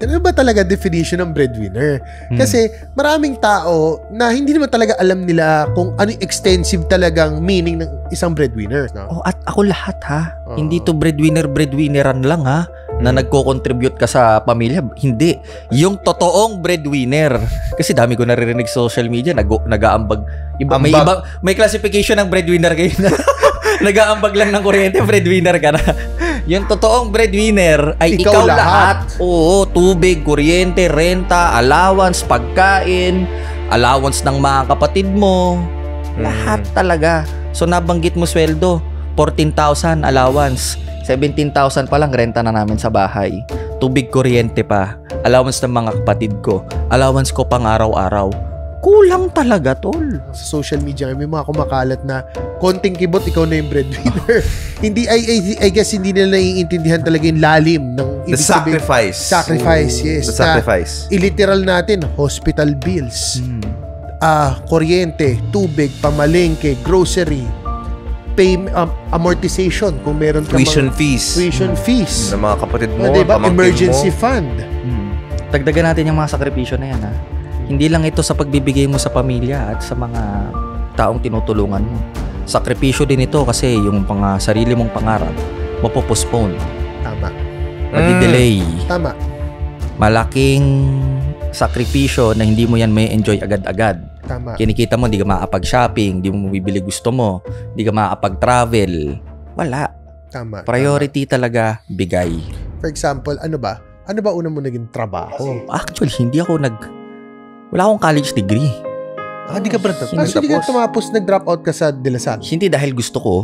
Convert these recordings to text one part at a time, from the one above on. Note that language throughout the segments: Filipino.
Ano ba talaga definition ng breadwinner? Kasi maraming tao na hindi naman talaga alam nila kung ano yung extensive talagang meaning ng isang breadwinner. No? At ako lahat ha. Hindi to breadwinneran lang ha. Na nagko-contribute ka sa pamilya. Hindi. Yung totoong breadwinner. Kasi dami ko naririnig sa social media, nag-aambag. May classification ng breadwinner kayo na nag-aambag lang ng kuryente, breadwinner ka na. Yung totoong breadwinner ay ikaw lahat. Oo, tubig, kuryente, renta, allowance, pagkain, allowance ng mga kapatid mo. Lahat talaga. So nabanggit mo sweldo, 14,000 allowance. 17,000 pa lang renta na namin sa bahay. Tubig, kuryente pa. Allowance ng mga kapatid ko. Allowance ko pang araw-araw. Kulang talaga, tol. Sa social media, may mga kumakalat na konting kibot, ikaw na yung breadwinner. Hindi, I guess, hindi nila naiintindihan talaga yung lalim ng the sacrifice. Sacrifice, yes. The sacrifice. Iliteral natin, hospital bills, kuryente, tubig, pamalengke, grocery, amortization kung meron ka tuition fees ng mga kapatid mo, diba? Emergency fund. Dagdagan natin yung mga sakripisyo na yan ha. Hindi lang ito sa pagbibigay mo sa pamilya at sa mga taong tinutulungan mo. Sakripisyo din ito kasi yung sarili mong pangarap mapopostpone. Tama. Madi-delay. Tama. Malaking sakripisyo na hindi mo yan may enjoy agad-agad. Tama. Kinikita mo, hindi ka makakapag-shopping, hindi mo mabibili gusto mo, hindi ka makakapag-travel. Wala. Tama. Priority talaga, bigay. For example, ano ba una mo naging trabaho? Actually, wala akong college degree. Hindi ka tumapos, nag-drop out ka sa De La Salle? Hindi dahil gusto ko,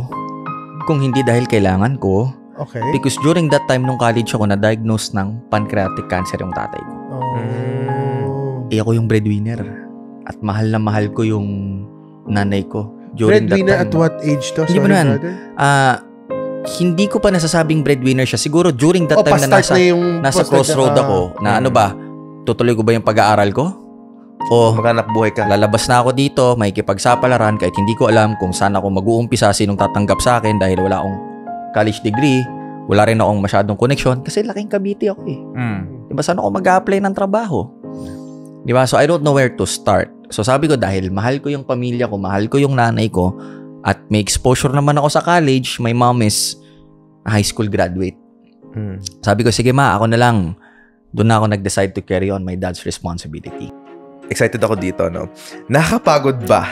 kung hindi dahil kailangan ko. Okay. Because during that time nung college ako, na-diagnose ng pancreatic cancer yung tatay ko. Ako yung breadwinner. At mahal na mahal ko yung nanay ko. Breadwinner at what age to? Hindi mo naman. Hindi ko pa nasasabing breadwinner siya. Siguro during that time na nasa crossroad ako, na tutuloy ko ba yung pag-aaral ko? O maghanap buhay ka. Lalabas na ako dito, may kipagsapalaran kahit hindi ko alam kung saan ako mag-uumpisa, sinong tatanggap sa akin dahil wala akong college degree, wala rin akong masyadong connection kasi laking Cavite ako eh. Diba saan ako mag-a-apply ng trabaho? Diba? So I don't know where to start. So sabi ko dahil mahal ko yung pamilya ko, mahal ko yung nanay ko at may exposure naman ako sa college, my mom is a high school graduate. Sabi ko sige ma, ako na lang. Doon na ako nag-decide to carry on my dad's responsibility. Excited ako dito, no? Nakakapagod ba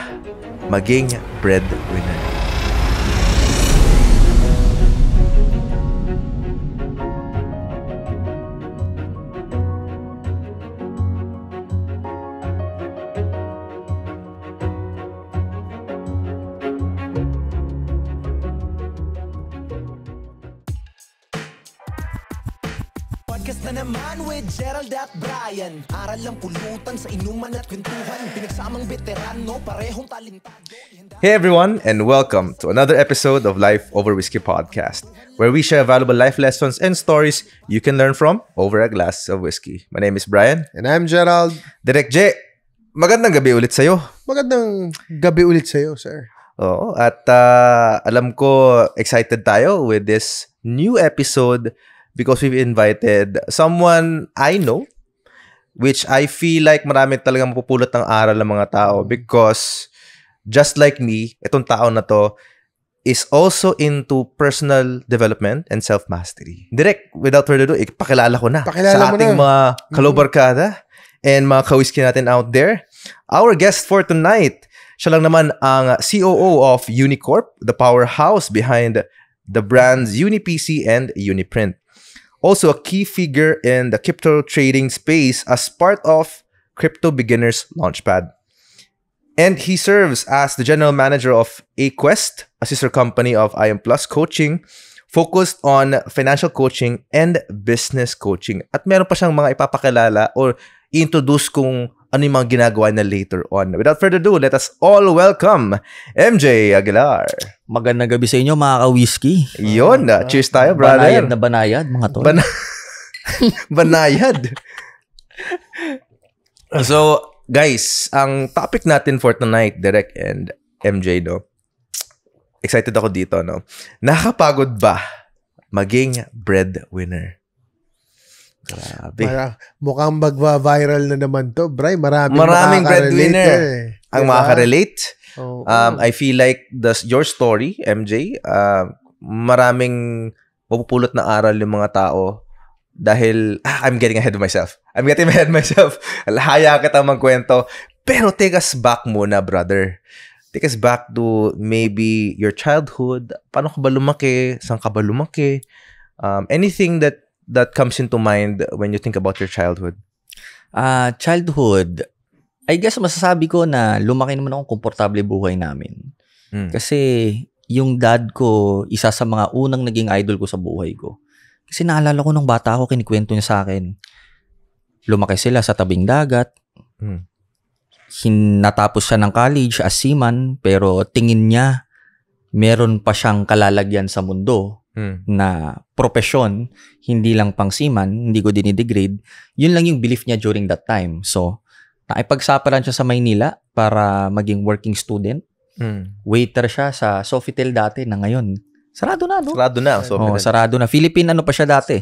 maging breadwinner? Podcast na naman with Gerald at Brian. Aral lang pulutan sa inuman at kwentuhan. Pinagsamang veterano, parehong talentado. Hey everyone, and welcome to another episode of Life Over Whiskey Podcast, where we share valuable life lessons and stories you can learn from over a glass of whiskey. My name is Brian. And I'm Gerald. Direk J, magandang gabi ulit sa'yo. Magandang gabi ulit sa'yo, sir. Oo, at alam ko excited tayo with this new episode because we've invited someone I know, which I feel like marami talagang mapupulot ng aral ng mga tao because just like me, itong tao na to is also into personal development and self-mastery. Direct, without further ado, ipakilala ko na sa ating mga kalobarkada and mga ka-whiskey natin out there. Our guest for tonight, siya lang naman ang COO of Unicorp, the powerhouse behind the brands UniPC and Uniprint. Also a key figure in the crypto trading space as part of Crypto Beginners Launchpad. And he serves as the general manager of Aquest, a sister company of IM Plus Coaching, focused on financial coaching and business coaching. At meron pa siyang mga ipapakilala or introduce kung ano yung mga ginagawa na later on. Without further ado, let us all welcome MJ Aguilar. Magandang gabi sa inyo mga ka-whiskey. Yun, cheers tayo, brother. Banayad na banayad, mga tol. Banayad. So, guys, ang topic natin for tonight, Derek and MJ, no? Excited ako dito, no? Nakakapagod ba maging breadwinner? Grabe. Mukhang magva-viral na naman to, Bray. Maraming breadwinner ang Diba? makaka-relate. Oo. I feel like your story, MJ, maraming mapupulot na aral yung mga tao dahil I'm getting ahead of myself. Haya kita magkwento. Pero take us back muna, brother. Take us back to maybe your childhood. Paano ka ba lumaki? Saan ka ba lumaki? Anything that comes into mind when you think about your childhood? Childhood, I guess masasabi ko na lumaki naman akong komportable buhay namin. Kasi yung dad ko, isa sa mga unang naging idol ko sa buhay ko. Kasi naalala ko nung bata ako, kinikwento niya sa akin. Lumaki sila sa tabing dagat. Natapos siya ng college as seaman, pero tingin niya meron pa siyang kalalagyan sa mundo na profesyon, hindi lang pang seaman, hindi ko dinidegrade. Yun lang yung belief niya during that time. So, naipagsapalan siya sa Maynila para maging working student. Waiter siya sa Sofitel dati na ngayon. Sarado na, no? Sarado na. Sarado na. Philippine pa siya dati.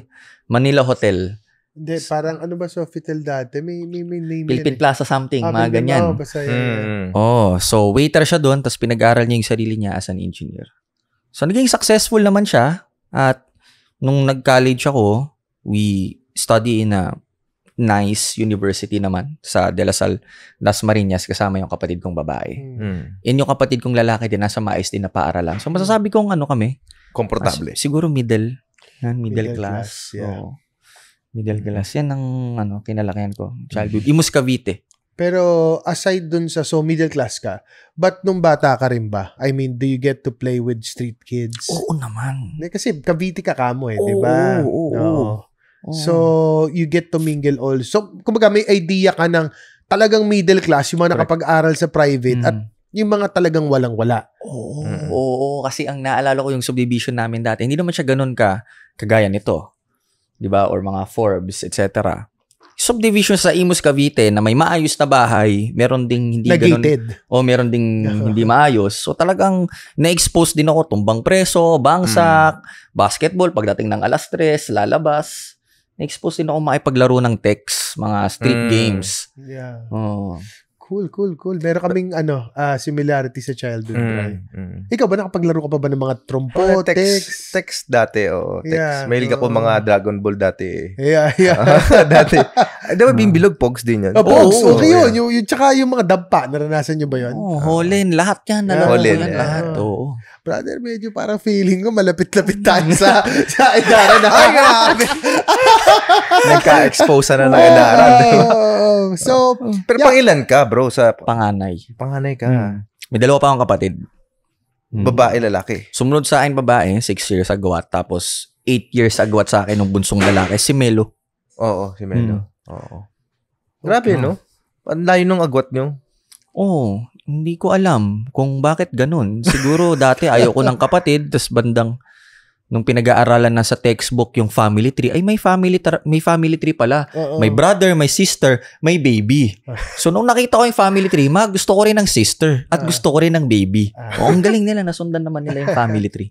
Manila Hotel. Hindi, parang ano ba Sofitel dati? May name Philippine Plaza something, mga ganyan. Basta yan. So waiter siya doon, tapos pinag-aral niya yung sarili niya as an engineer. So naging successful naman siya. At nung nag-college ako, we study in a nice university naman sa De La Salle, Dasmariñas, kasama yung kapatid kong babae. Yung kapatid kong lalaki din, nasa maayos din na paaralan. So masasabi kong kami? Komportable. Siguro middle class. Yeah. Middle class. Yan ang kinalakihan ko. Childhood. Imus Cavite. Pero aside dun sa middle class ka, but nung bata ka rin ba? I mean, do you get to play with street kids? Oo naman. Kasi Cavite ka kamo di ba? Oo. So, you get to mingle also. Kumbaga, may idea ka ng talagang middle class, yung mga nakapag-aral sa private at yung mga talagang walang-wala. Oo. Kasi ang naalala ko yung subdivision namin dati, hindi naman siya ganun kagaya nito. Diba? Or mga Forbes, etc. Subdivision sa Imus Cavite na may maayos na bahay, meron ding hindi Negated. Ganun. O meron ding hindi maayos. So talagang na-expose din ako, tumbang preso, bangsak, basketball, pagdating ng 3:00, lalabas. Na-expose din ako makipaglaro ng text, mga street games. Yeah. Oh. Cool. Meron kaming similarity sa childhood, right? Ikaw ba nakapaglaro ka pa ba ng mga trompo, text dati, text. Yeah, Mahilig ako mga Dragon Ball dati. Yeah. Dati. Di ba bimbilog, Pogs din yun? Pogs, okay yun. Yung tsaka yung mga dabpa, naranasan nyo ba yun? Holin, lahat yan. Holin, lahat. Oo. Brother, medyo parang feeling ko malapit-lapit tayo sa idara na. Ay, grabe. Nagka-expose na ng idara. So, pero pangilan ka, bro? Sa Panganay ka. May 2 pa akong kapatid. Babae, lalaki. Sumunod sa akin babae, 6 years agwat. Tapos 8 years agwat sa akin ng bunsong lalaki, si Melo. Oo, si Melo. Oo. Grabe, no? Ang layo nung agwat nyo. Oo. Hindi ko alam kung bakit ganun. Siguro dati ayaw ko ng kapatid, tapos bandang nung pinag-aaralan na sa textbook yung family tree, ay may family tree pala. May brother, may sister, may baby. So nung nakita ko yung family tree, gusto ko rin ng sister at gusto ko rin ng baby. Ang galing nila, nasundan naman nila yung family tree.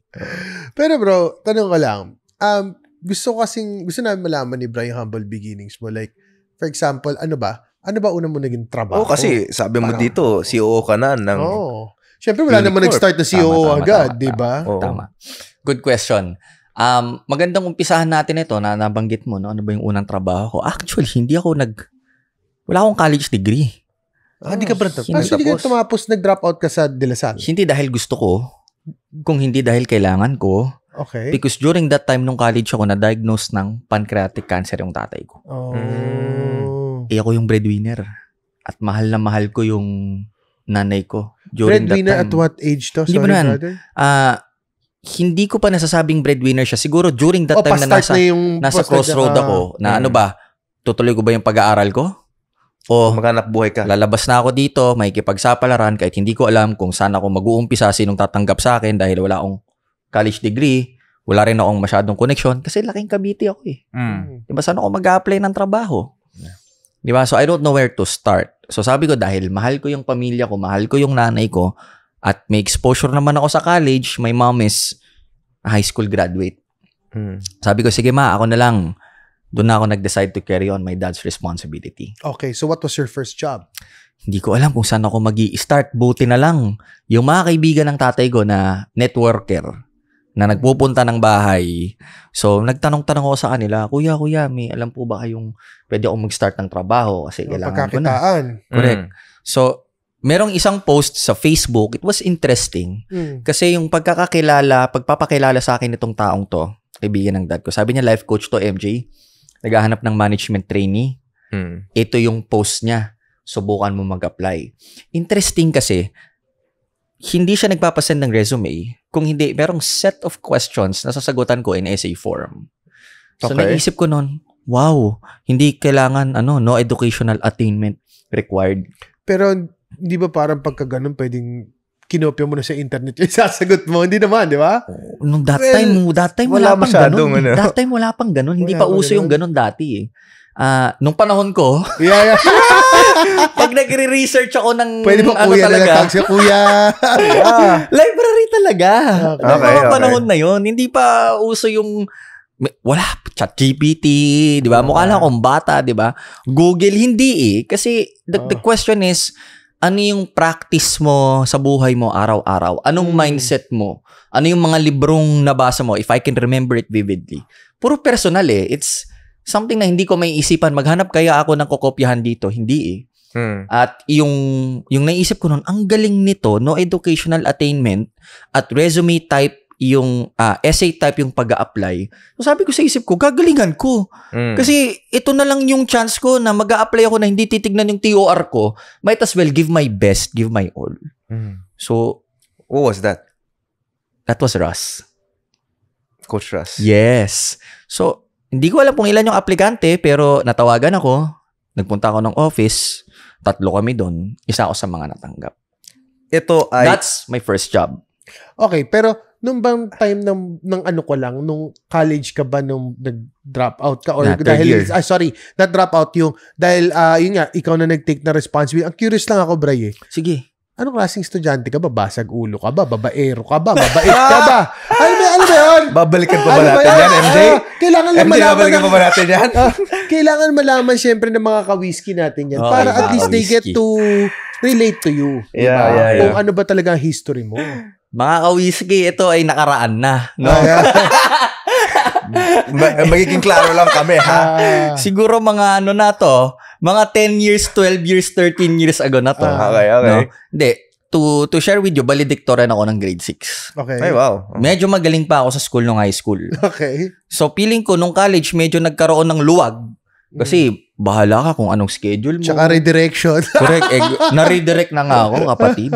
Pero bro, tanong ko lang, gusto namin malaman ni Brian humble beginnings mo. Like, for example, ano ba una mo naging trabaho? Kasi sabi mo dito, COO ka na ng Siyempre, wala naman nag-start na COO agad, di ba? Tama. Good question. Magandang umpisahan natin ito na nabanggit mo, no? Ano ba yung unang trabaho ko? Actually, wala akong college degree. Hindi ka ba Actually, tumapos, nag-drop out ka sa De La Salle? Hindi dahil gusto ko, kung hindi dahil kailangan ko. Okay. Because during that time nung college ako, na-diagnose ng pancreatic cancer yung tatay ko. Ako yung breadwinner. At mahal na mahal ko yung nanay ko. Breadwinner at what age to? Sorry, brother. Hindi ko pa nasasabing breadwinner siya. Siguro during that time na nasa crossroad ako, na tutuloy ko ba yung pag-aaral ko? O maghanap buhay ka? Lalabas na ako dito, makikipagsapalaran kahit hindi ko alam kung saan ako mag-uumpisa, sinong tatanggap sa akin dahil wala akong college degree, wala rin akong masyadong connection kasi laking Cavite ako eh. Diba saan ako mag-a-apply ng trabaho? Diba? So I don't know where to start. So sabi ko dahil mahal ko yung pamilya ko, mahal ko yung nanay ko, at may exposure naman ako sa college, my mom is a high school graduate. Sabi ko, sige ma, ako na lang. doon na ako nag-decide to carry on my dad's responsibility. Okay, so what was your first job? Hindi ko alam kung saan ako mag-i-start. Buti na lang. Yung mga kaibigan ng tatay ko na networker, na nagpupunta ng bahay. So, nagtanong-tanong ako sa kanila, Kuya, may alam po ba kayong pwede akong mag-start ng trabaho? Kasi kailangan ko na. Pagkakitaan. Correct. So, merong isang post sa Facebook. It was interesting. Kasi yung pagpapakilala sa akin itong taong to, kaibigan ng dad ko. Sabi niya, life coach to, MJ. Naghahanap ng management trainee. Ito yung post niya. Subukan mo mag-apply. Interesting kasi, hindi siya nagpapasend ng resume. Kung hindi, merong set of questions na sasagutan ko in essay form. So, naisip ko nun, wow, hindi kailangan, no educational attainment required. Pero, di ba parang pagka ganun, pwedeng kinopya mo na sa internet yung sasagot mo? Hindi naman, di ba? Nung that time wala pang ganun. Ano? That time wala pang ganun. Hindi pa uso yung ganun dati eh. Nung panahon ko, Yeah. pag nagre-research ako ng Pwede mo kuya na lang siya, kuya. library talaga. Okay, Mga panahon na yon, hindi pa uso yung wala, ChatGPT, di ba? Mukha lang akong bata, di ba? Google, hindi eh. Kasi the question is, ano yung practice mo sa buhay mo araw-araw? Anong mindset mo? Ano yung mga librong nabasa mo? If I can remember it vividly. Puro personal eh. It's something na hindi ko may isipan. Maghanap kaya ako ng kokopyahan dito. Hindi eh. At yung naisip ko nun, ang galing nito, no educational attainment at resume type yung essay type yung pag-a-apply. So sabi ko sa isip ko, gagalingan ko. Kasi ito na lang yung chance ko na mag-a-apply ako na hindi titignan yung TOR ko. Might as well give my best, give my all. So, what was that? That was Russ. Coach Russ. Yes. So, hindi ko alam kung ilan yung aplikante, pero natawagan ako. Nagpunta ako ng office. 3 kami doon. Isa ako sa mga natanggap. That's my first job. Okay, pero nung bang time ng ano ko lang, nung college ka ba nung nag-drop out ka? Or not drop out yung, dahil yun nga, ikaw na nag-take na responsibility. Ang curious lang ako, Bray. Sige. Anong klaseng estudyante ka ba? Basag ulo ka ba? Babaero ka ba? Mabait ka ba? Ano ba yun? Babalikan pa ba natin yan, MJ? Kailangan lang malaman. Babalikan pa ba natin yan? Kailangan malaman syempre ng mga ka-whiskey natin yan. Para at least they get to relate to you. Yeah. Kung ano ba talaga ang history mo. Mga ka-whiskey, ito ay nakaraan na. No? Magiging klaro lang kami, ha? Siguro mga na to, mga 10 years, 12 years, 13 years ago na to. Okay. No? Hindi. To share with you, valedictorian ako ng grade 6. Okay. Ay, wow. Medyo magaling pa ako sa school nung high school. Okay. So, feeling ko, nung college, medyo nagkaroon ng luwag. Kasi, bahala ka kung anong schedule mo. Tsaka redirection. Correct. Na-redirect na nga ako, kapatid.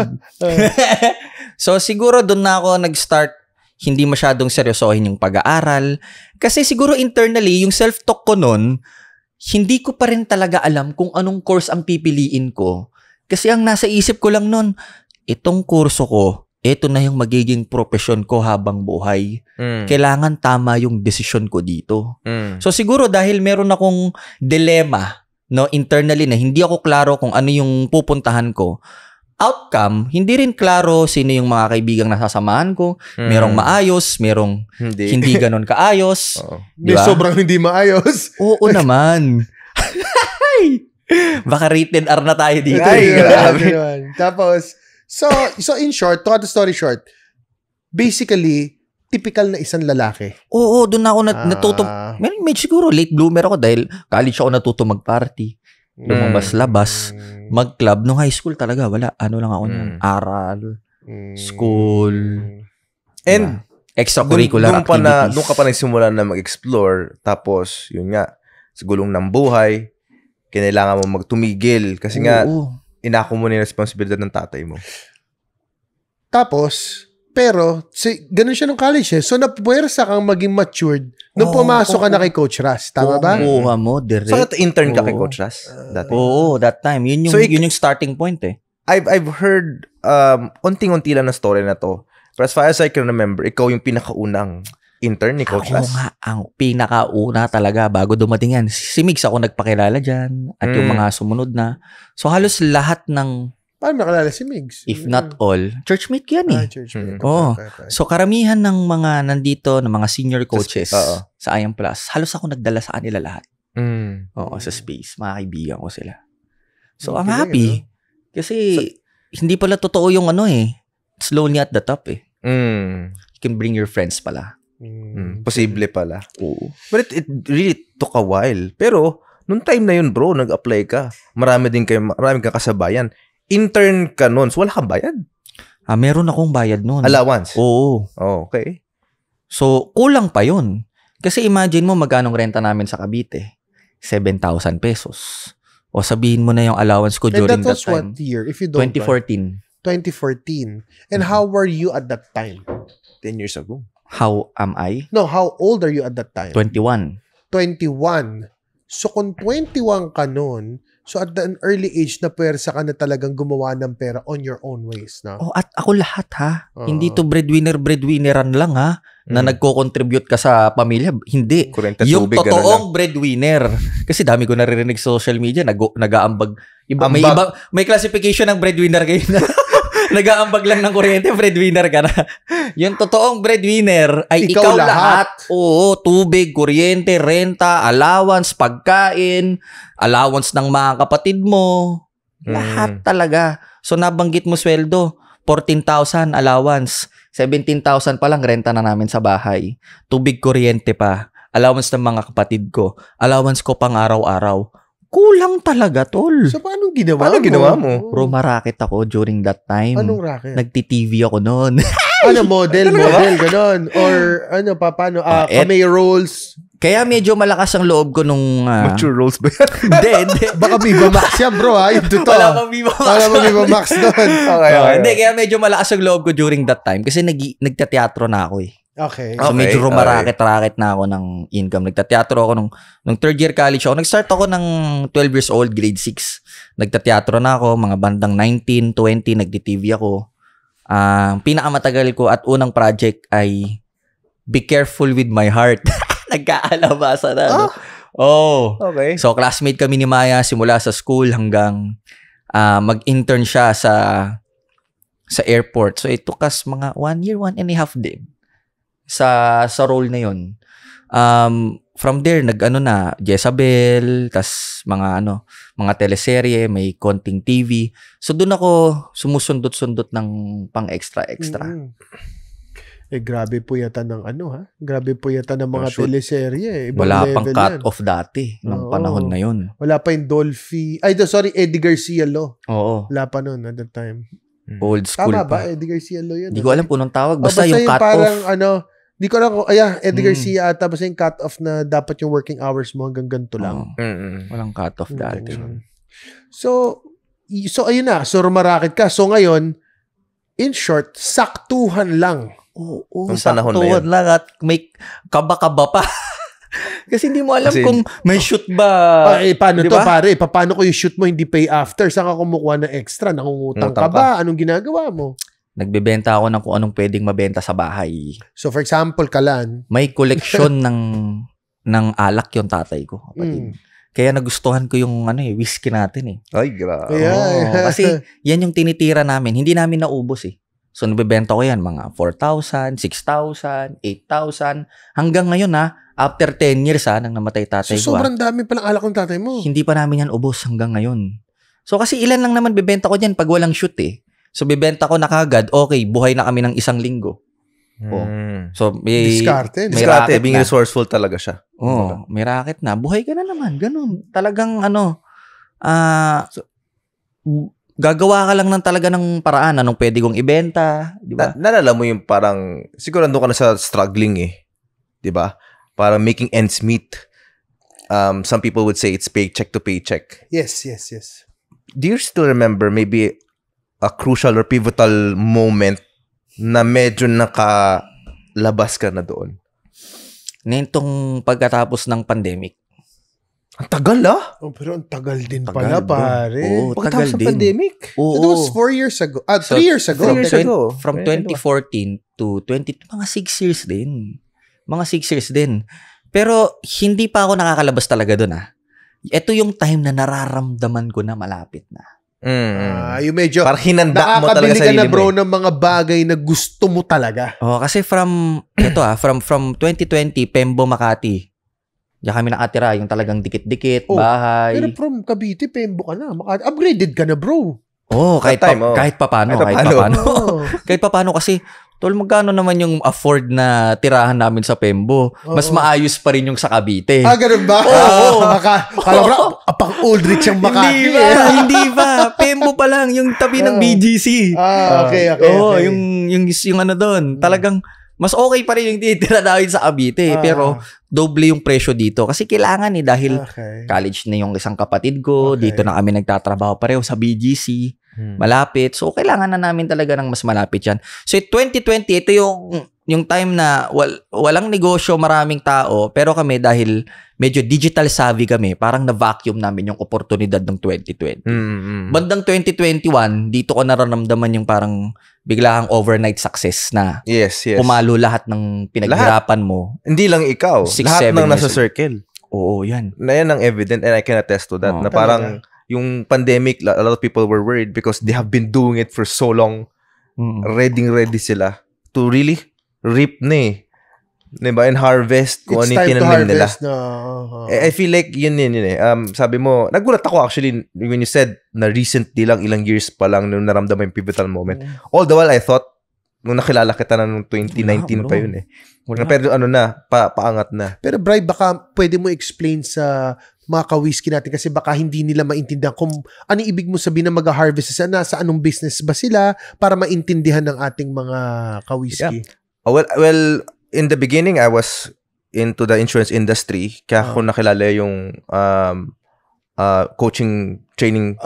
So, siguro doon na ako nag-start hindi masyadong seryosohin yung pag-aaral. Kasi siguro internally, yung self-talk ko nun, hindi ko pa rin talaga alam kung anong course ang pipiliin ko. Kasi ang nasa isip ko lang nun, itong kurso ko, ito na yung magiging profesyon ko habang buhay. Kailangan tama yung desisyon ko dito. So siguro dahil meron akong dilema, no, internally na hindi ako klaro kung ano yung pupuntahan ko, outcome, hindi rin klaro sino yung mga kaibigang nasasamahan ko. Merong maayos, merong hindi ganon kaayos. May sobrang hindi maayos. Oo naman. Baka rated R na tayo dito. Ay, grabe. Tapos, so in short, to cut the story short, basically, typical na isang lalaki. Oo, doon ako natuto. May siguro late bloomer ako dahil college ako natuto mag-party. Lumabas-labas. Mag-club. Nung high school talaga, wala. Ano lang ako niyan? Aral, school, and extracurricular activities. Doon ka pa nagsimula na mag-explore. Tapos, yun nga, sa gulong ng buhay, kinailangan mo magtumigil. Kasi nga, inako mo na yung responsibilidad ng tatay mo. Tapos, pero, ganun siya nung college eh. So, napuwersa kang maging matured nung pumasok ka na kay Coach Russ. Tama ba? Oo, mo, direct. So, intern ka kay Coach Russ? Oo, that time. Yun yung starting point eh. I've heard unting-unti lang na story na to. But as far as I can remember, ikaw yung pinakaunang intern ni Coach Russ. Ako nga, ang pinakauna talaga bago dumating yan. Si Migs ako nagpakilala dyan at yung mga sumunod na. So, halos lahat ng Paano nakalala si Migs? If not all, churchmate ko yan eh. Churchmate. Oo. So karamihan ng mga nandito, ng mga senior coaches Oo. sa IM Plus, halos ako nagdala sa kanila lahat. Mm. Oo, sa space. Mga kaibigan ko sila. So I'm Galing, happy. Kasi hindi pala totoo yung it's lonely at the top eh. Mm. You can bring your friends pala. Posible pala. Oo. But it really took a while. Pero, nung time na yun, bro, nag-apply ka. Marami kang kasabayan. Intern ka nun. So, wala kang bayad. Meron akong bayad nun. Allowance? Oo. Oh, okay. So, kulang pa yun. Kasi imagine mo magkanong renta namin sa Cavite. 7,000 pesos. O sabihin mo na yung allowance ko during that time. And that was what year? If you don't 2014. 2014. And how were you at that time? 10 years ago. How am I? No, how old are you at that time? 21. 21. So, kung 21 ka nun, so at an early age na pwersa ka na talagang gumawa ng pera on your own ways, no? Oh, at ako lahat ha. Hindi to breadwinneran lang ha. Na nagko-contribute ka sa pamilya. Hindi. Kurenta Yung tubig, totoong breadwinner. Kasi dami ko naririnig sa social media, nag-aambag. May classification ng breadwinner kayo na. Nag-aambag lang ng kuryente, breadwinner ka na. Yung totoong breadwinner ay ikaw lahat. Oo, tubig, kuryente, renta, allowance, pagkain, allowance ng mga kapatid mo. Lahat talaga. So nabanggit mo sweldo, 14,000 allowance, 17,000 pa lang renta na namin sa bahay. Tubig, kuryente pa, allowance ng mga kapatid ko, allowance ko pang araw-araw. Kulang talaga, tol. So, paano ginawa mo? Bro, marakit ako during that time. Anong racket? Nagti-TV ako noon. Model, ganon. Or, paano? Cameo roles. Kaya medyo malakas ang loob ko nung... Mature roles ba yan? Hindi. Baka Viva Max yan, bro, ha? Yung totoo. Wala pang Viva Max. Wala pang Viva Max doon. Okay. Hindi, kaya medyo malakas ang loob ko during that time. Kasi nagtateatro na ako eh. Okay. So medyo rumaraket-raket na ako ng income. Nagtateatro ako nung third year college ako. Nag-start ako ng 12 years old, grade 6. Nagtateatro na ako, mga bandang 19, 20, nagdi-TV ako. Pinakamatagal ko at unang project ay Be Careful With My Heart. Nagkaalabasa na. No? Oh. Okay. So classmate kami ni Maya simula sa school hanggang mag-intern siya sa airport. So it took us mga 1 year, 1.5 din. Sa role na yun. From there, Jezabel, tas mga teleserye, may konting TV. So doon ako sumusundot-sundot ng pang-extra. Grabe po yata ng Grabe po yata ng mga teleserye. Wala pang cut-off dati nung panahon na yun. Wala pa yung Dolphy. Eddie Garcia Lo. Oo. Wala pa nun at that time. Old school Tama pa. ba? Eddie Garcia Lo yun. Hindi ko alam kung anong tawag. Basta yung cut-off. Hindi ko alam kung, Eddie Garcia ata. Basta yung cut-off na dapat yung working hours mo hanggang ganito lang. Walang cut-off dati. So, ayun na. So, rumarakit ka. So, ngayon, in short, saktuhan lang. Oo, panahon na yun. Lang at may kaba-kaba pa. Kasi hindi mo alam kung may shoot ba. Paano diba? To, pare? Paano ko yung shoot mo hindi pay after? Saan ka kumukuha ng extra? Nangungutang ka ba? Anong ginagawa mo? Nagbebenta ako ng kung anong pwedeng mabenta sa bahay. So, for example, kalan. May koleksyon ng alak yung tatay ko. Kapatid. Kaya nagustuhan ko yung whiskey natin eh. Ay, grabe. Kasi yan yung tinitira namin. Hindi namin naubos eh. So, nabibenta ko yan, mga 4,000, 6,000, 8,000. Hanggang ngayon after 10 years nang namatay tatay ko. So, sobrang dami palang alak ng tatay mo. Hindi pa namin yan ubos hanggang ngayon. So, kasi ilan lang naman bibenta ko dyan pag walang shoot eh. So, bibenta ko na kagad, okay, buhay na kami ng 1 linggo. So, may Diskarte. Being resourceful talaga siya. May racket na. Buhay ka na naman. Ganun. Talagang gagawa ka lang talaga ng paraan. Anong pwede kong ibenta. Diba? Nalala mo yung parang, siguro nandun ka na sa struggling eh. Diba? Parang making ends meet. Some people would say it's paycheck to paycheck. Yes. Do you still remember maybe a crucial or pivotal moment na medyo nakalabas ka na doon? Nitong pagkatapos ng pandemic. Ang tagal pero ang tagal din pala, pare. Oo, tagal sa din. pandemic. Oo. It was 4 years ago. 3 years ago. From 2014 to mga 6 years din. Mga 6 years din. Pero hindi pa ako nakakalabas talaga doon Ito yung time na nararamdaman ko na malapit na. Yung medyo parang hinanda mo talaga nakakabili ka na sarili bro mo. ng mga bagay na gusto mo talaga. Kasi from 2020, Pembo, Makati. Diyan kami nakatira, yung talagang dikit-dikit, bahay. Pero from Cavite, Pembo ka na. Upgraded ka na bro. Kahit papaano. Kahit papaano kasi, tol, magkano naman yung afford na tirahan namin sa Pembo? Mas maayos pa rin yung sa Cavite. Ganun ba? Kala ko pang old rich ang Makati. Hindi ba? Pembo pa lang, yung tabi ng BGC. Okay. Yung ano doon, talagang mas okay pa rin yung titira namin sa Cavite. Pero doble yung presyo dito. Kasi kailangan dahil college na yung isang kapatid ko. Dito na kami nagtatrabaho pareho sa BGC. Malapit. So, kailangan na namin talaga ng mas malapit yan. So, 2020, ito yung time na walang negosyo, maraming tao. Pero kami, dahil medyo digital savvy kami, parang na-vacuum namin yung oportunidad ng 2020. Bandang 2021, dito ko nararamdaman yung parang biglang overnight success na pumalo lahat ng pinaghirapan mo. Hindi lang ikaw. 6, lahat 7 ng nasa years. circle. Oo, yan. Na yan ang evident and I can attest to that. Na parang yung pandemic, a lot of people were worried because they have been doing it for so long. Ready sila to really reap na diba? And harvest kung ano yung tinanim nila. I feel like yun sabi mo, nagulat ako actually when you said na recently lang, ilang years pa lang nung naramdaman yung pivotal moment. All the while I thought, nung nakilala kita na nung 2019 pa yun Pero paangat na. Pero Bri, baka pwede mo explain sa mga ka-whiskey natin kasi baka hindi nila maintindihan kung ano ibig mo sabihin na mag-harvest sa anong business ba sila para maintindihan ng ating mga ka-whiskey. Well, in the beginning, I was into the insurance industry. Kaya ako nakilala yung coaching training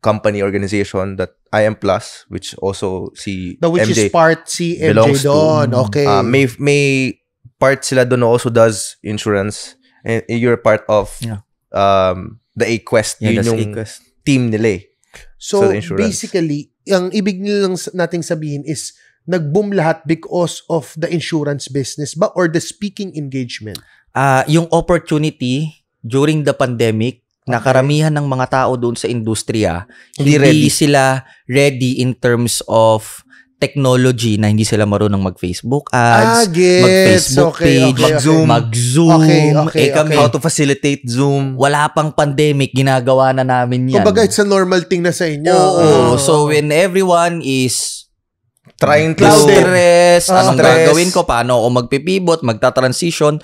company organization that I Am Plus, which also si which MJ is part si MJ doon. Okay. May part sila doon also does insurance. And you're part of the A-Quest. Yun yung team nila So basically, ang ibig nilang nating sabihin is nag-boom lahat because of the insurance business ba or the speaking engagement? Yung opportunity during the pandemic, na karamihan ng mga tao doon sa industriya, hindi sila ready in terms of technology na hindi sila marunong mag-Facebook ads, mag-Facebook page, mag-Zoom. Kami, how to facilitate Zoom. Wala pang pandemic, ginagawa na namin yan. Kumbaga, it's a normal thing na sa inyo. So, when everyone is trying to stress, anong gagawin ko, paano ako magpipivot, magta-transition,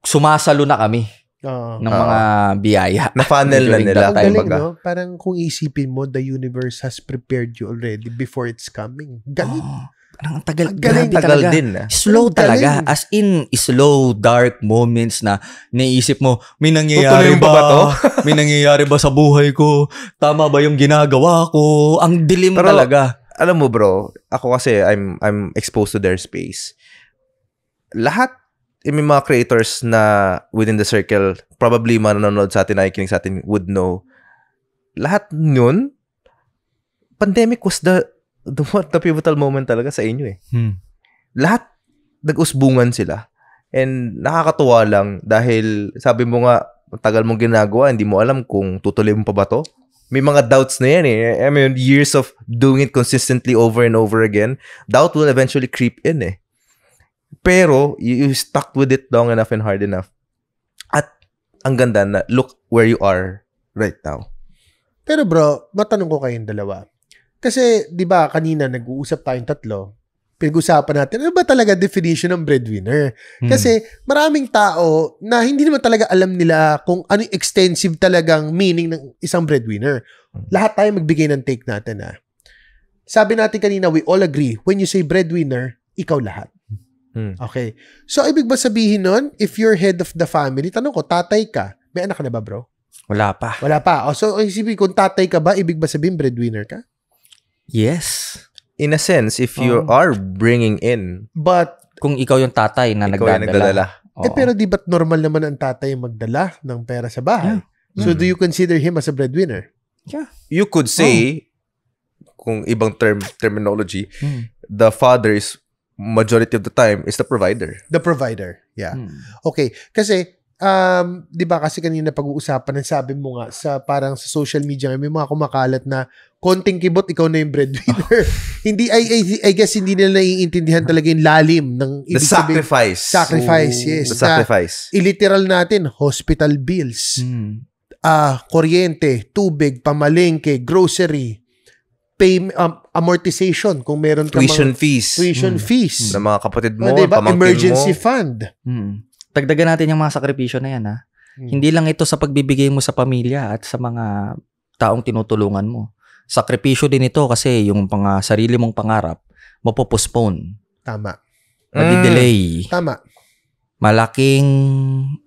sumasalo na kami ng mga biyaya. Na-funnel na nila. Ang galing, no? Parang kung isipin mo, the universe has prepared you already before it's coming. Galing. Ang tagal din. Slow talaga. As in, slow, dark moments na naisip mo, may nangyayari ba to? May nangyayari ba sa buhay ko? Tama ba yung ginagawa ko? Ang dilim talaga. Alam mo bro, ako kasi I'm exposed to their space. Lahat may mga creators na within the circle, probably manonood sa atin, nakikinig sa atin, would know. Lahat nun, pandemic was the pivotal moment talaga sa inyo Lahat, nag-usbungan sila. And nakakatuwa lang dahil sabi mo nga, tagal mong ginagawa, hindi mo alam kung tutuloy mo pa ba to. May mga doubts na yan I mean, years of doing it consistently over and over again, doubt will eventually creep in Pero, you stuck with it long enough and hard enough. At, ang ganda na, look where you are right now. Pero bro, matanong ko kayong dalawa. Kasi, di ba, kanina nag-uusap tayong tatlo, pinag-usapan natin, ano ba talaga definition ng breadwinner? Kasi, maraming tao na hindi naman talaga alam nila kung ano yung extensive talagang meaning ng isang breadwinner. Lahat tayo magbigay ng take natin Sabi natin kanina, we all agree, when you say breadwinner, ikaw lahat. Okay. So, ibig ba sabihin nun, if you're head of the family, tanong ko, tatay ka, may anak ka na ba, bro? Wala pa. So, isipin, kung tatay ka ba, ibig ba sabihin breadwinner ka? Yes. In a sense, if you are bringing in. But, kung ikaw yung tatay na nagdadala. Pero di ba't normal naman ang tatay magdala ng pera sa bahay? Yeah. So, do you consider him as a breadwinner? Yeah. You could say, kung ibang terminology, the father is majority of the time is the provider. The provider, yeah. Okay. Kasi, di ba kasi kanina pag-uusapan, sabi mo nga, parang sa social media, may mga kumakalat na konting kibot, ikaw na yung breadwinner. Hindi, I guess, hindi nila naiintindihan talaga yung lalim ng the sacrifice. Yes. The sacrifice. Iliteral natin, hospital bills, kuryente, tubig, pamalengke, grocery, amortization, kung meron ka tuition fees. Tuition fees. Ng mga kapatid mo, diba? pamangkin Emergency mo. fund. Dagdagan natin yung mga sakripisyo na yan, ha? Hindi lang ito sa pagbibigay mo sa pamilya at sa mga taong tinutulungan mo. Sakripisyo din ito kasi yung sarili mong pangarap, mapopostpone. Tama. Madi-delay. Tama. Malaking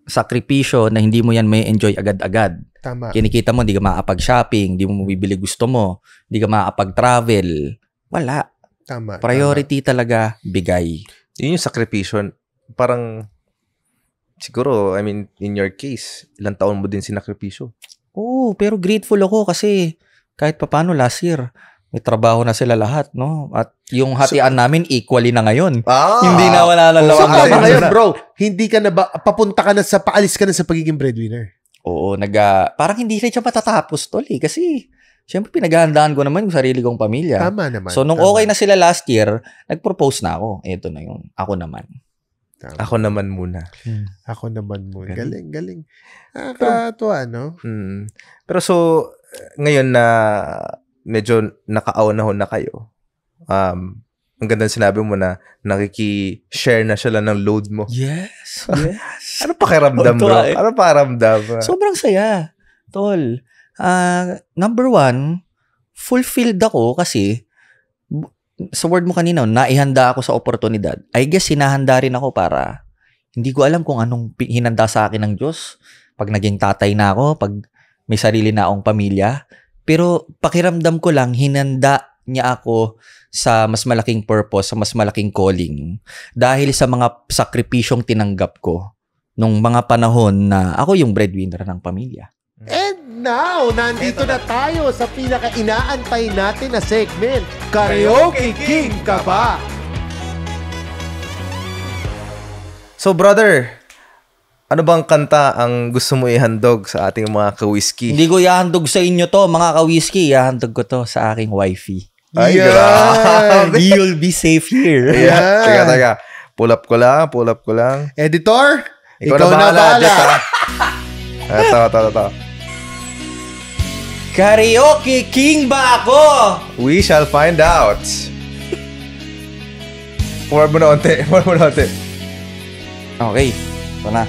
sakripisyo na hindi mo yan may enjoy agad-agad. Tama. Kinikita mo, hindi ka makapag-shopping, hindi mo mabibili gusto mo, hindi ka makapag-travel. Wala. Tama. Priority talaga, bigay. Yun yung sakripisyo. Parang, siguro, I mean, in your case, ilang taon mo din sinakripisyo? Oo, pero grateful ako kasi kahit papano last year, may trabaho na sila lahat, no? At yung hatian namin, equally na ngayon. Hindi na wala na So, lawa. ngayon, bro, hindi ka na ba, paalis ka na sa pagiging breadwinner? Oo, parang hindi rin siya matatapos, tol, eh. Kasi, syempre, pinaghahandaan ko naman yung sarili kong pamilya. Tama naman. So, nung okay na sila last year, nag-propose na ako. Ito na yung ako naman. Tama. Ako naman muna. Ako naman muna. Galing. Nakakatuwa, no? Pero so, ngayon na medyo nakaunahon na kayo, ang ganda sinabi mo na nakiki-share na siya lang ng load mo. Yes. Ano pakiramdam, bro? Ano pakiramdam? Sobrang saya, tol. Number one, fulfilled ako kasi sa word mo kanina, naihanda ako sa oportunidad. I guess hinahanda rin ako para hindi ko alam kung anong hinanda sa akin ng Diyos pag naging tatay na ako, pag may sarili na akong pamilya. Pero pakiramdam ko lang, hinanda niya ako sa mas malaking purpose, sa mas malaking calling. Dahil sa mga sakripisyong tinanggap ko nung mga panahon na ako yung breadwinner ng pamilya. And now, nandito na tayo sa pinaka-inaantay natin na segment, Karaoke King ka ba? So, brother, ano bang kanta ang gusto mo ihandog sa ating mga ka-whiskey? Hindi ko ihandog sa inyo to, mga ka-whiskey. Ihandog ko to sa aking wifey. Ay, grabe. You'll be safe here. Yeah. Teka. Pull up ko lang. Editor, ikaw na bahala. Ito. Karaoke King ba ako? We shall find out. Forward mo na onte. Okay, ito na.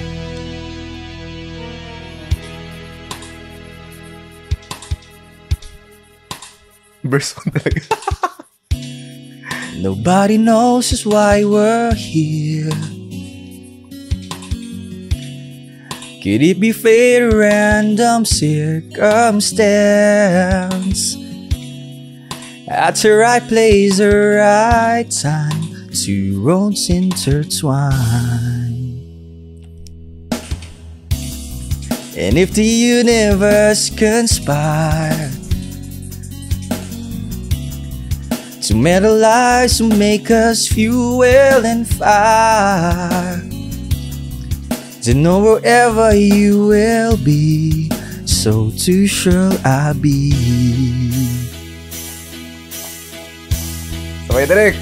Verse 1 talaga. Nobody knows just why we're here. Could it be fate or random circumstance? At the right place, the right time, two roads intertwine. And if the universe conspire to metal lives to make us fuel and fire, to know wherever you will be, so too shall I be. Okay, Derek.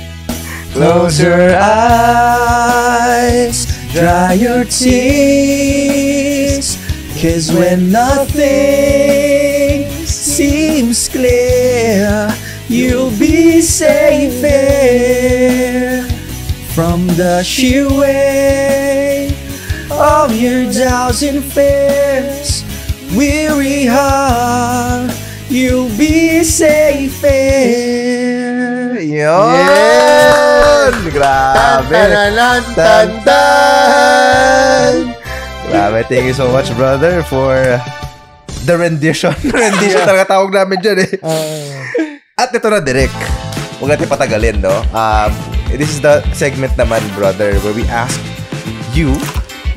Close your eyes, dry your tears, 'cause when nothing seems clear, you'll be safe here from the sheer weight of your doubts and fears. Weary heart, you'll be safe here. Yun! Grabe. Grabe. Thank you so much, brother, for the rendition. Rendition talaga tawag namin dyan eh. At ito na, Derek. Huwag natin patagalin, no? This is the segment naman, brother, where we ask you,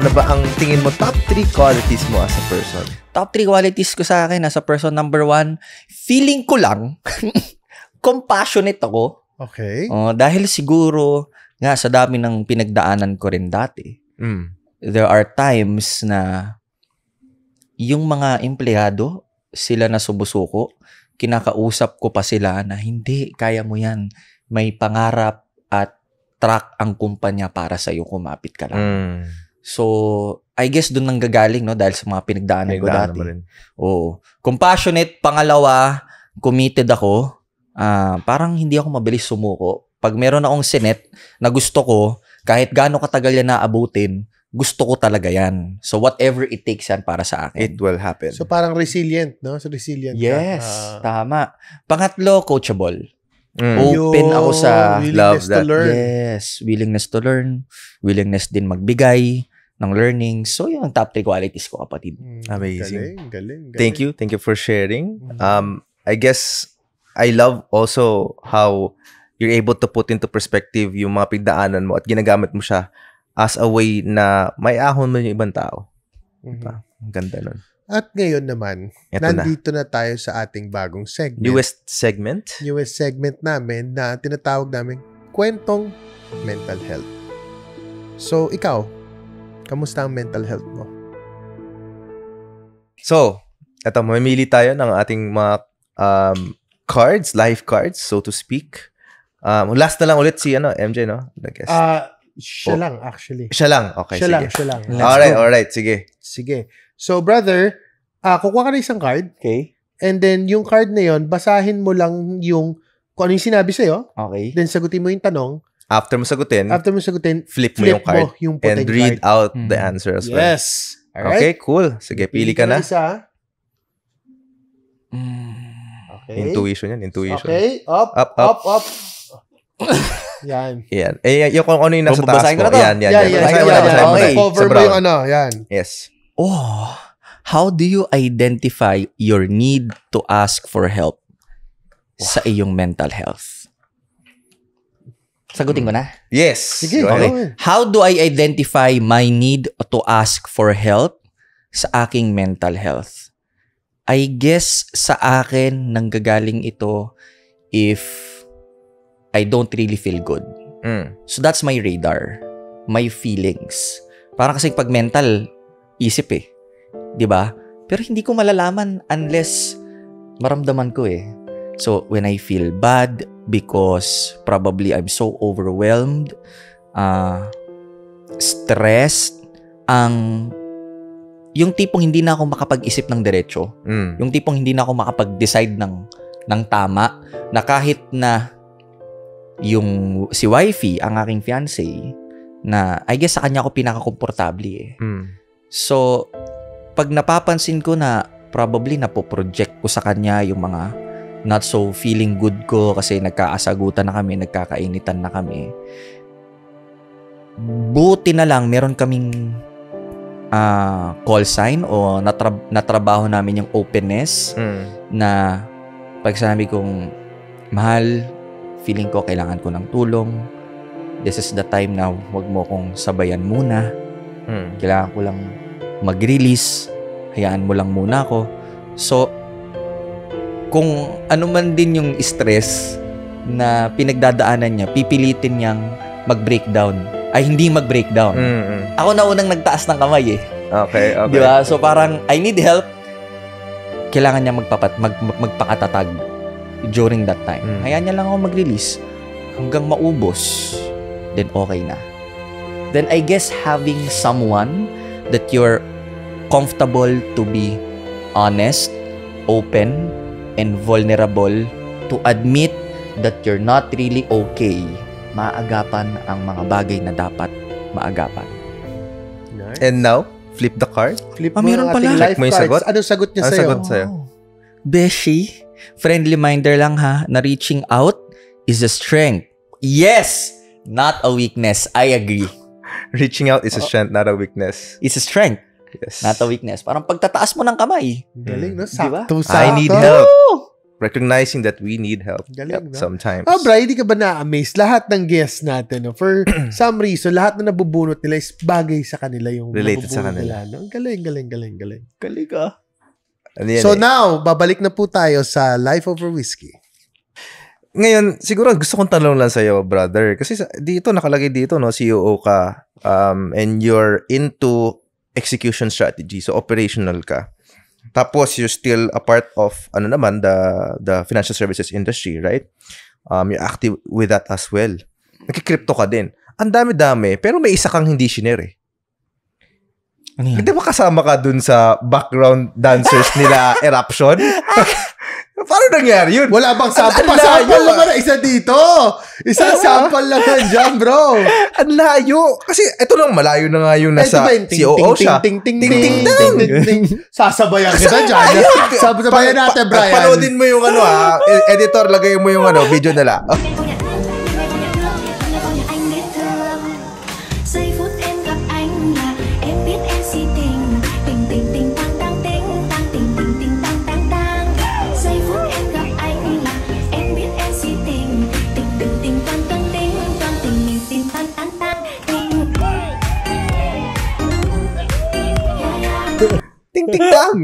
ano ba ang tingin mo top 3 qualities mo as a person? Top 3 qualities ko sa akin as a person. Number 1, feeling ko lang, compassionate ako. Okay. Dahil siguro, nga sa dami ng pinagdaanan ko rin dati, there are times na yung mga empleyado, sila na sumusuko, kinakausap ko pa sila na hindi, kaya mo yan. May pangarap at track ang kumpanya para sa'yo, kumapit ka lang. So, I guess doon nang gagaling, no? Dahil sa mga pinagdaanan ko dati. Oo. Compassionate, pangalawa, committed ako. Parang hindi ako mabilis sumuko. Pag meron akong sinet na gusto ko, kahit gaano katagal yan naabutin, gusto ko talaga yan. So, whatever it takes yan para sa akin. It will happen. So, parang resilient, no? So, resilient Yes, ka. tama. Pangatlo, coachable. Open ako sa willingness to learn. Yes, willingness to learn. Willingness din magbigay ng learning. So, yung top 3 qualities ko, kapatid. Amazing. Galing. Thank you for sharing. I guess I love also how you're able to put into perspective yung mga pagdaanan mo at ginagamit mo siya as a way na may ahon mo yung ibang tao. Diba? Ang ganda nun. At ngayon naman, nandito na tayo sa ating bagong segment. Newest segment namin na tinatawag namin Kwentong Mental Health. So, ikaw, kamusta ang mental health mo? So, eto, mamimili tayo ng ating mga cards, life cards, so to speak. Last na lang ulit si MJ, no? I guess. Siya lang, actually. Siya lang? Okay, Siya sige. lang. Alright, sige. Sige. So, brother, kukuha ka na isang card. Okay. And then, yung card na yon, basahin mo lang yung kung ano yung sinabi sa'yo. Okay. Then, sagutin mo yung tanong. After mo sagutin, Flip mo yung card yung and puting read card. out the answer as well. Yes. Alright? Okay, cool. Sige, pili ka na. Isa. Okay. Intuition yan, intuition. Okay. Up. Yan. Yan. Yung kung ano yung nasa taas Babasahin ko mo. na to. Yan. Yan. Okay. Cover mo yung ano. Yan. Yes. How do you identify your need to ask for help sa iyong mental health? Sagutin ko na. Yes. Sige. Okay. How do I identify my need to ask for help sa aking mental health? I guess sa akin nanggagaling ito if I don't really feel good. So that's my radar. My feelings. Parang kasi pag mental, isip eh. 'Di ba? Pero hindi ko malalaman unless maramdaman ko eh. So when I feel bad because probably I'm so overwhelmed, stressed, yung tipong hindi na ako makapag-isip ng diretso. Yung tipong hindi na ako makapag-decide ng tama, na kahit na yung si wifey, ang aking fiancé, na I guess sa kanya ako pinaka-komportable eh. So, pag napapansin ko na probably napoproject ko sa kanya yung mga not so feeling good ko kasi nagkaasagutan na kami, nagkakainitan na kami, buti na lang meron kaming call sign o natrabaho namin yung openness na pag sinabi kong, mahal, feeling ko kailangan ko ng tulong, this is the time na wag mo kong sabayan muna, kailangan ko lang mag-release, hayaan mo lang muna ako. So kung ano man din yung stress na pinagdadaanan niya, pipilitin niyang mag-breakdown. Ay, hindi mag-breakdown. Ako na unang nagtaas ng kamay eh. Okay. Di ba? So parang, I need help. Kailangan niya magpakatatag during that time. Hayaan niya lang ako mag-release hanggang maubos. Then okay na. Then I guess having someone that you're comfortable to be honest, open, and vulnerable to admit that you're not really okay, maagapan ang mga bagay na dapat maagapan. Nice. And now, flip the card. Flip mo meron ang ating pala. life Check mo yung cards. sagot? Anong sagot niya Anong sa'yo? sagot sa'yo? Beshi, friendly reminder lang ha, na reaching out is a strength. Yes! Not a weakness. I agree. Reaching out is a strength, not a weakness. It's a strength, Yes. not a weakness. Parang pagtataas mo ng kamay. Galing, no? Diba? Sakto. I need help. Recognizing that we need help Galing, no? sometimes. Bri, hindi ka ba na-amaze? Lahat ng guests natin, no? For some reason, lahat na nabubunot nila is bagay sa kanila yung Related sa nabubunot kanila. nila, no? Galing. Galing ka. Ano yan So eh? now, babalik na po tayo sa Life Over Whiskey. Ngayon, siguro gusto kong tanong lang sa'yo, brother. Kasi dito, nakalagay dito, no, COO ka, and you're into execution strategy, so operational ka. Tapos, you're still a part of, the financial services industry, right? You're active with that as well. Nagki-crypto ka din. Ang dami-dami, pero may isa kang hindi shinare eh. Ano yan? Hindi ba kasama ka dun sa background dancers nila Eruption? Paano nangyari yun? Wala bang sample? Sample lang na isa dito. Isang sample lang yan dyan, bro. Ang layo. Kasi ito lang, malayo na nga yung nasa COO siya. Ting, sasabayan kita dyan. Sasabayan natin, Brian. Panoodin mo yung editor, lagay mo yung video nila. Giây phút em gặp anh là em biết em si tình tình tình tình tăng tăng tình tăng tình tình tình tăng tăng tăng. Giây phút em gặp anh là em biết em si tình tình tình tình tăng tăng tình tăng tình tình tình tăng tăng tăng Ting ting tang.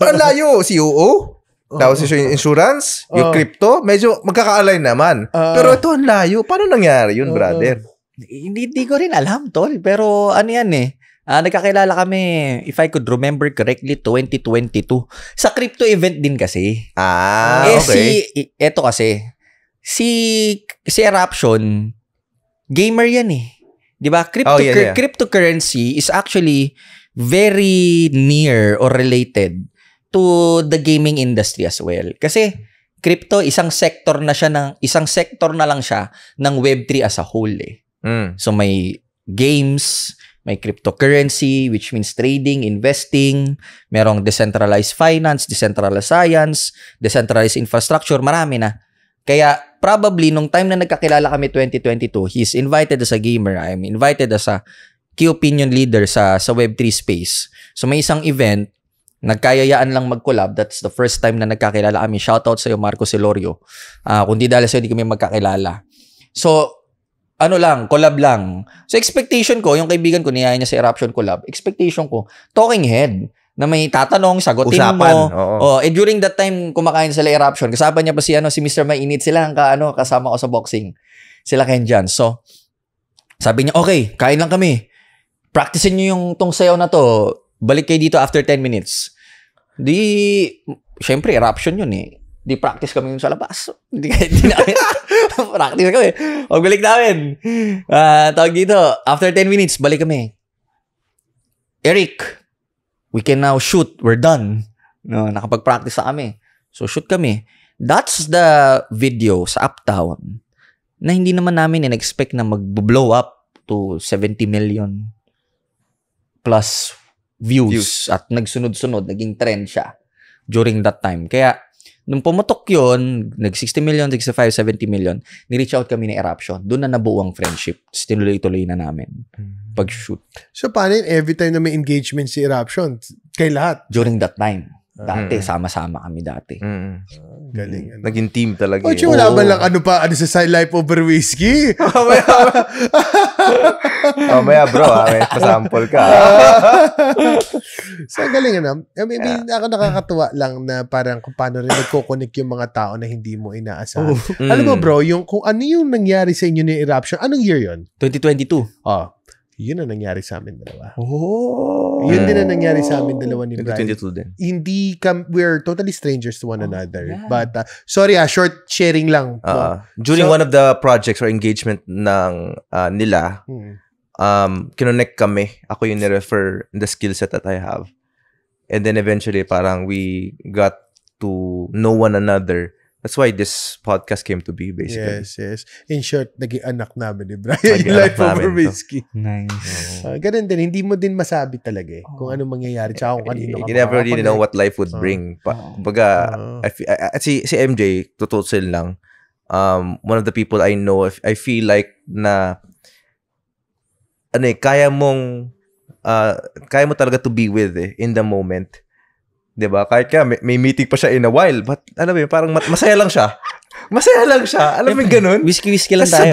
Ang layo, COO. Tapos yung insurance, yung crypto, medyo magkaka-align naman. Pero ito ang layo. Paano nangyari yun, brother? Hindi ko rin alam, tol. Pero ano yan eh. Nagkakilala kami, if I could remember correctly, 2022. Sa crypto event din kasi. Okay. Eto kasi, si Eruption, gamer yan eh. Diba? Cryptocurrency is actually very near or related to the gaming industry as well. Kasi, crypto, isang sector na lang siya ng Web3 as a whole eh. So may games, may cryptocurrency, which means trading, investing, merong decentralized finance, decentralized science, decentralized infrastructure, marami na. Kaya probably nung time na nagkakilala kami 2022, he's invited as a gamer, I'm invited as a key opinion leader sa Web3 space. So may isang event, nagkayayaan lang mag-collab. That's the first time na nagkakilala kami. Shoutout sa iyo, Marco Celorio. Kundi dahil sa'yo, hindi kami magkakilala. So, collab lang. So, expectation ko, yung kaibigan ko, niyaya niya sa Eruption collab, expectation ko, talking head, na may tatanong, sagutin usapan, mo. During that time, kumakain sila Eruption, kasama niya pa si Mr. Mainit, sila ang kasama ko sa boxing. Sila Kenjan. So, sabi niya, okay, kain lang kami. Practicein niyo yung tong sayaw na to. Balik kayo dito after 10 minutes. Syempre, Eruption yun eh. Di practice kami yung sa labas. Hindi namin. Practice kami. Pagbalik namin. Tawag dito. After 10 minutes, balik kami. Eric, we can now shoot. We're done. No, nakapag-practice na kami. So, shoot kami. That's the video sa Uptown na hindi naman namin in-expect na mag-blow up to 70 million plus views. At nagsunod-sunod. Naging trend siya during that time. Kaya, nung pumutok yun, nag-60 million, 65, 70 million, ni-reach out kami ni Eruption. Doon na nabuo ang friendship. Tinuloy-tuloy na namin pag-shoot. So, paano yun? Every time na may engagement si Eruption, kay lahat? During that time. Dati, sama-sama kami dati. Galing. Naging team talaga. Wala ba lang sa side life over whiskey? Maya bro, may pasample ka. So, galing ako nakakatuwa lang na parang kung paano rin nagkoconnect yung mga tao na hindi mo inaasahan. Alam mo bro, kung ano yung nangyari sa inyo ni Eruption, anong year yun? 2022. Yun ang nangyari sa amin dalawa. Yun din ang nangyari sa amin dalawa ni Brian. 2022 din. We're totally strangers to one another. Yeah. But, sorry short sharing lang. During one of the projects or engagement ng nila, kinonect kami. Ako yung ni-refer the skill set that I have. And then eventually, parang we got to know one another. That's why this podcast came to be, basically. Yes. In short, naging anak namin ni Brian. Yung life over whiskey. Nice. Ganun din. Hindi mo din masabi talaga kung ano mangyayari. Tsaka kung kanino ka. You never really know what life would bring. Kumbaga, si MJ, tutusin lang, one of the people I know, I feel like na, kaya mo talaga to be with in the moment. Diba? Kahit may meeting pa siya in a while, but alam mo yun, parang masaya lang siya. Alam mo yung ganun? Whiskey lang tayo.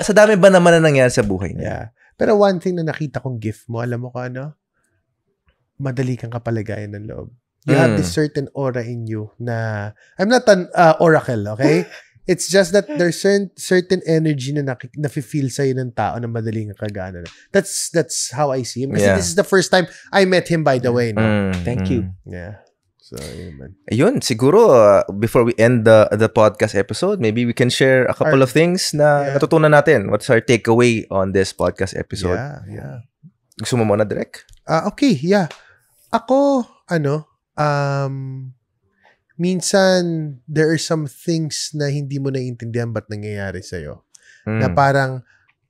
Sa dami ba naman na nangyari sa buhay niya? Yeah. Pero one thing na nakita kong gift mo, alam mo ko madali kang kapalagayan ng loob. You have this certain aura in you na, I'm not an oracle, okay? It's just that there's certain energy na nafe-feel sa'yo ng tao na madaling kagana. That's how I see him. Kasi this is the first time I met him, by the way. No? Thank you. Yeah. So, yun man. Ayun, siguro, before we end the podcast episode, maybe we can share a couple of things na natutunan natin. What's our takeaway on this podcast episode? Yeah. Gusto mo muna, Direk? Okay, yeah. Ako, minsan, there are some things na hindi mo naiintindihan ba't nangyayari sa'yo. Na parang,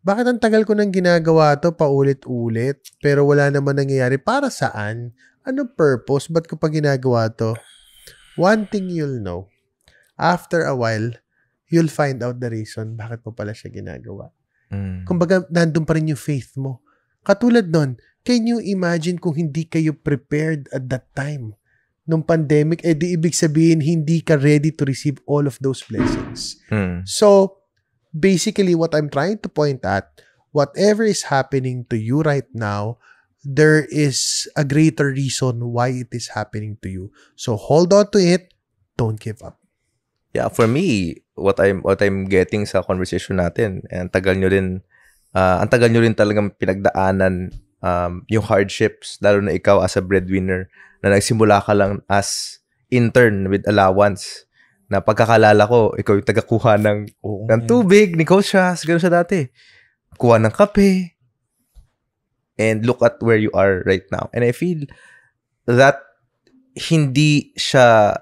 bakit ang tagal ko nang ginagawa to paulit-ulit, pero wala naman nangyayari? Para saan? Ano purpose? Ba't ko pa ginagawa to? One thing you'll know, after a while, you'll find out the reason bakit mo pala siya ginagawa. Kumbaga, nandun pa rin yung faith mo. Katulad nun, can you imagine kung hindi kayo prepared at that time? Nung pandemic, di ibig sabihin, hindi ka ready to receive all of those blessings. So, basically, what I'm trying to point at, whatever is happening to you right now, there is a greater reason why it is happening to you. So, hold on to it. Don't give up. Yeah, for me, what I'm getting sa conversation natin, ang tagal nyo rin talagang pinagdaanan yung hardships, lalo na ikaw as a breadwinner, na nagsimula ka lang as intern with allowance, na pagkakalala ko, ikaw yung tagakuha ng tubig ni Coach Shaz, gano'n siya dati. Kuha ng kape. And look at where you are right now. And I feel that hindi siya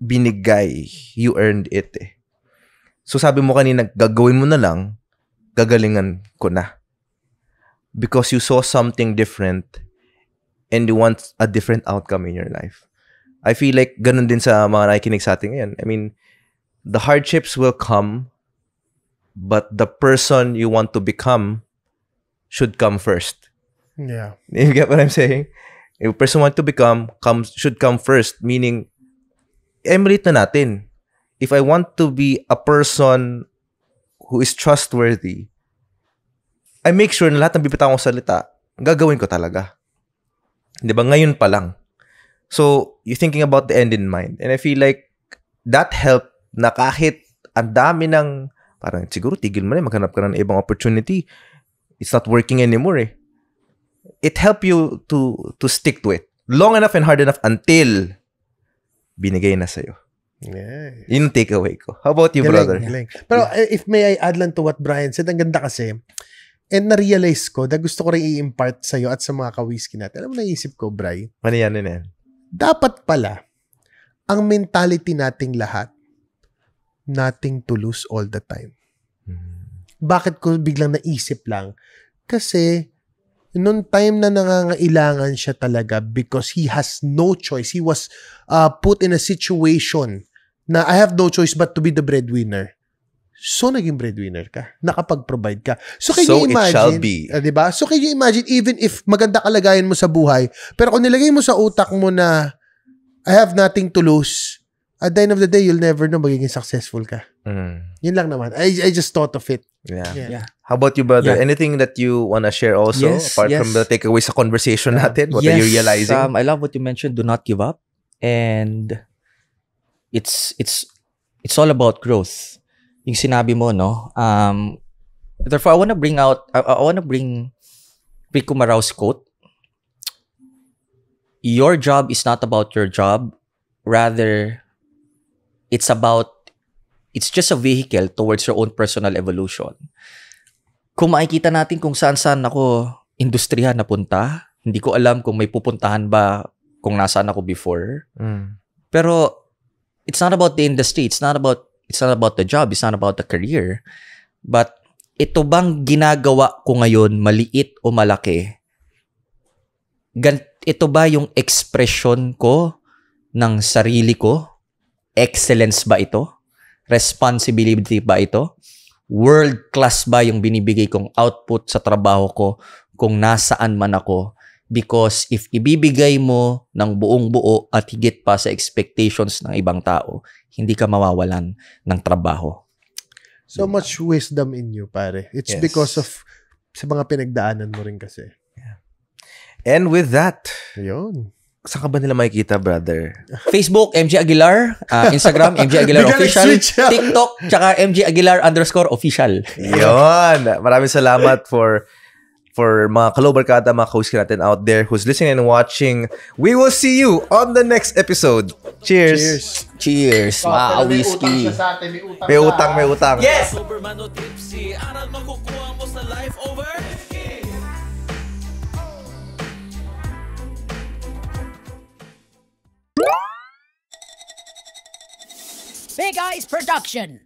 binigay. You earned it eh. So sabi mo kanina, gagawin mo na lang, gagalingan ko na. Because you saw something different and you want a different outcome in your life. I feel like ganun din sa mga nakikinig sa atin ngayon. I mean, the hardships will come, but the person you want to become should come first. Yeah. You get what I'm saying? If a person want to become should come first, meaning, emulate na natin. If I want to be a person who is trustworthy, I make sure na lahat ng bibitaw kong salita, gagawin ko talaga. Di ba? Ngayon pa lang. So, you're thinking about the end in mind. And I feel like that helped na kahit ang dami ng, parang siguro tigil mo na, maghanap ka na ng ibang opportunity. It's not working anymore eh. It helped you to stick to it. Long enough and hard enough until binigay na sa'yo. Yeah. Yun ang takeaway ko. How about you, brother? Galing. Pero if may I add lang to what Brian said, ang ganda kasi, and na-realize ko na gusto ko rin i-impart sa'yo at sa mga ka-whisky natin. Alam mo, naisip ko, Bri? Ano yan? Dapat pala, ang mentality nating lahat, nothing to lose all the time. Bakit ko biglang naisip lang? Kasi, noong time na nangangailangan siya talaga because he has no choice. He was put in a situation na I have no choice but to be the breadwinner. So, naging breadwinner ka. Nakapag-provide ka. So, can you imagine, it shall be. Diba? So, can you imagine, even if maganda kalagayan mo sa buhay, pero kung nilagay mo sa utak mo na I have nothing to lose, at the end of the day, you'll never know magiging successful ka. Yun lang naman. I just thought of it. Yeah. How about you, brother? Anything that you wanna share also? Apart from the takeaway sa conversation natin? What are you realizing? I love what you mentioned. Do not give up. And it's all about growth. Yung sinabi mo, no? Therefore, I wanna bring Rico Marao's quote. Your job is not about your job. Rather, it's just a vehicle towards your own personal evolution. Kung makikita natin kung saan ako industriya napunta, hindi ko alam kung may pupuntahan ba kung nasaan ako before. Pero it's not about the industry, it's not about the job, it's not about the career. But ito bang ginagawa ko ngayon, maliit o malaki? Ito ba yung expression ko ng sarili ko? Excellence ba ito? Responsibility ba ito? World class ba yung binibigay kong output sa trabaho ko kung nasaan man ako? Because if ibibigay mo ng buong buo at higit pa sa expectations ng ibang tao, hindi ka mawawalan ng trabaho. So much wisdom in you, pare. It's because of sa mga pinagdaanan mo rin kasi. And with that, yun. saan ka ba nila makikita, brother? Facebook, MJ Aguilar. Instagram, MJ Aguilar Bigla Official. nag-switch siya. TikTok, tsaka MJ Aguilar_official. Yon. Maraming salamat for mga kalobarkada, mga kauskin natin out there who's listening and watching. We will see you on the next episode. Cheers. Cheers. Mga whiskey. May utang. Yes! Sober man o tipsy, aral makukuha mo sa life over. Big Eyes Production.